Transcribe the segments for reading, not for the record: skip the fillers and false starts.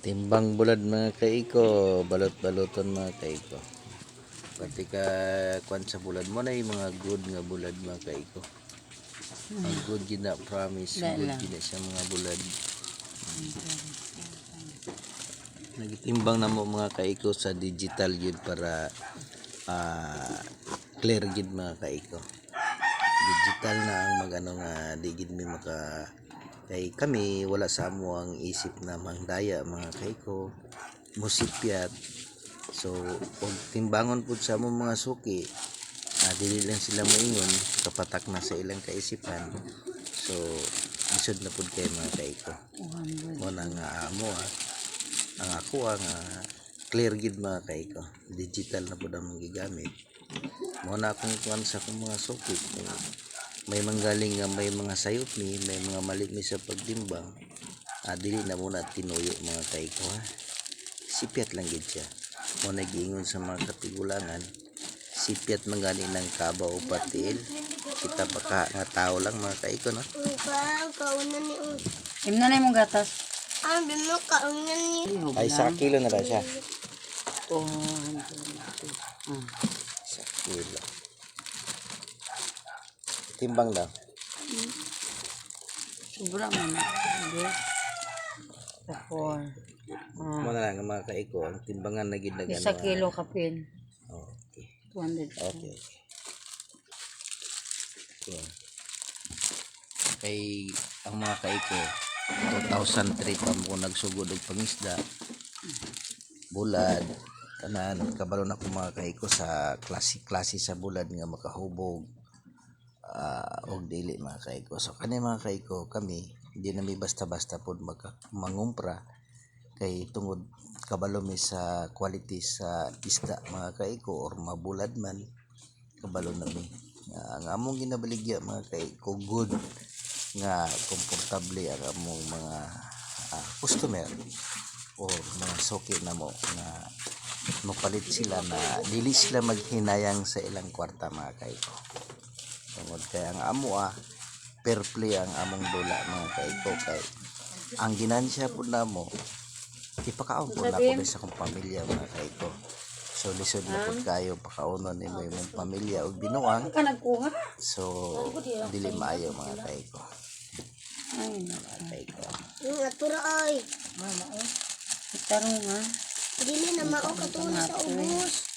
Timbang bulad mga kaiko, balot-baloton mga kaiko. Pati ka kwan sa bulad mo na yung mga good nga bulad mga kaiko. Ang good gina promise, good gina siya mga bulad. Nagitimbang na mo mga kaiko sa digital yun para clear gid mga kaiko. Digital na ang magano nga di gid mi maka kay kami wala sa amo ang isip na mangdaya mga kaiko musipyat. So og timbangon pud sa amo mga suki, dili lang sila moingon kapatak na sa ilang kaisipan. So isod na pud kay mga kaiko mo na nga amo ang ako ang clear gid mga kaiko, digital na pud ang gigamit. Mo na akong kuan sa akong mga suki, may manggaling nga may mga sayop mi, may mga mali mi sa pagtimbang, dili na muna tinuyo mga kaiko sipyat lang gid siya. Mo nagiingon sa mga katigulangan, sipyat man gani ng kaba o patil, kita pa ka nga tao lang mga kaiko no. Kaunan ni Imna na imong gatas. bimo kaunan ni. Ay 1 kilo na ra siya. Oh, 1 kilo. Timbang daw. sobra man na. Yes. Tapos, Mo na lang mga kaiko, ang timbangan na gid na gano. 1 kilo kapin. Okay. 200. Okay. Okay. Kay ang mga kaiko 2003 pa mo nagsugod og pangisda. Bulad tanan kabalo na ko mga kaiko sa klase sa bulad nga makahubog og dili mga kaiko. So kani mga kaiko kami hindi na mi basta-basta pod mangumpra kay tungod kabalo mi sa quality sa isda mga kaiko or mabulad man kabalo na mi. Ang among ginabaligya mga kaiko good nga komportable ang among mga customer or mga suki na mo na mapalit sila na dili sila maghinayang sa ilang kwarta mga kaiko. Tungod kay ang amo fair play ang among dula mga kaiko kay ang ginansya po namo ipakaon po na ko sa akong pamilya mga kaiko. So lisod na po kayo pakaunon ni mo imong pamilya og binuang. So dili maayo mga kaiko. Ay, Kaiko. Yung atura ay. mama eh. Tarong nga. Dili na mao katulog sa ubos.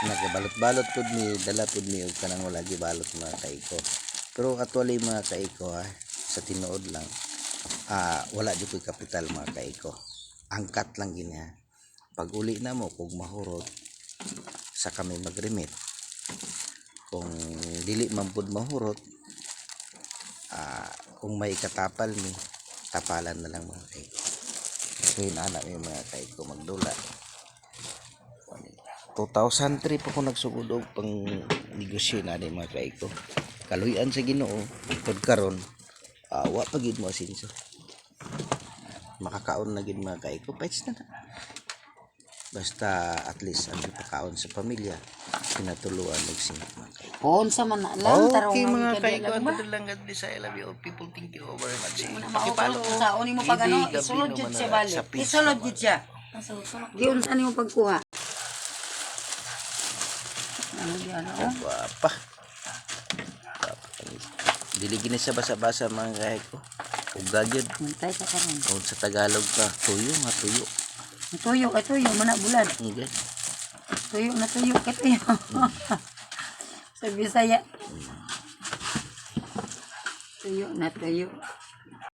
Nagabalot-balot pud mi, dala pud mi og kanang wala gibalot mga kaiko. Pero actually mga kaiko sa tinuod lang wala di koy kapital mga kaiko. Angkat lang gini Pag uli na mo kung mahurot sa kami mag-remit. Kung dili man pud mahurot kung may katapal mi tapalan na lang mga kaiko. So inana mi mga kaiko magdula. 2003 pa ko nagsugod og pang negosyo na ni mga kaiko. Kaluyan sa Ginoo pod karon wa pa gid mo asinso. Makakaon na gid mga kaiko pets na. Basta at least ang pagkaon sa pamilya pinatuluan og singit mga kaiko. Poon sa man lang tarong Okay nga mga ikadya kaiko, lang ba? ano lang God bless, I love you all people, thank you very much. Makipalo sa uni mo pag ano, isulod jud siya balik. Isulod jud siya. Giun sa nimo pagkuha. Ano di ano? Guwapa. Dili gini sa basa-basa mga kaiko. Ugga gyud. Muntay ka karon. O sa Tagalog ka, tuyo nga tuyo. Tuyo kay tuyo mana bulad. Okay. Tuyo na tuyo kay tuyo. Sa Bisaya. Tuyo na tuyo.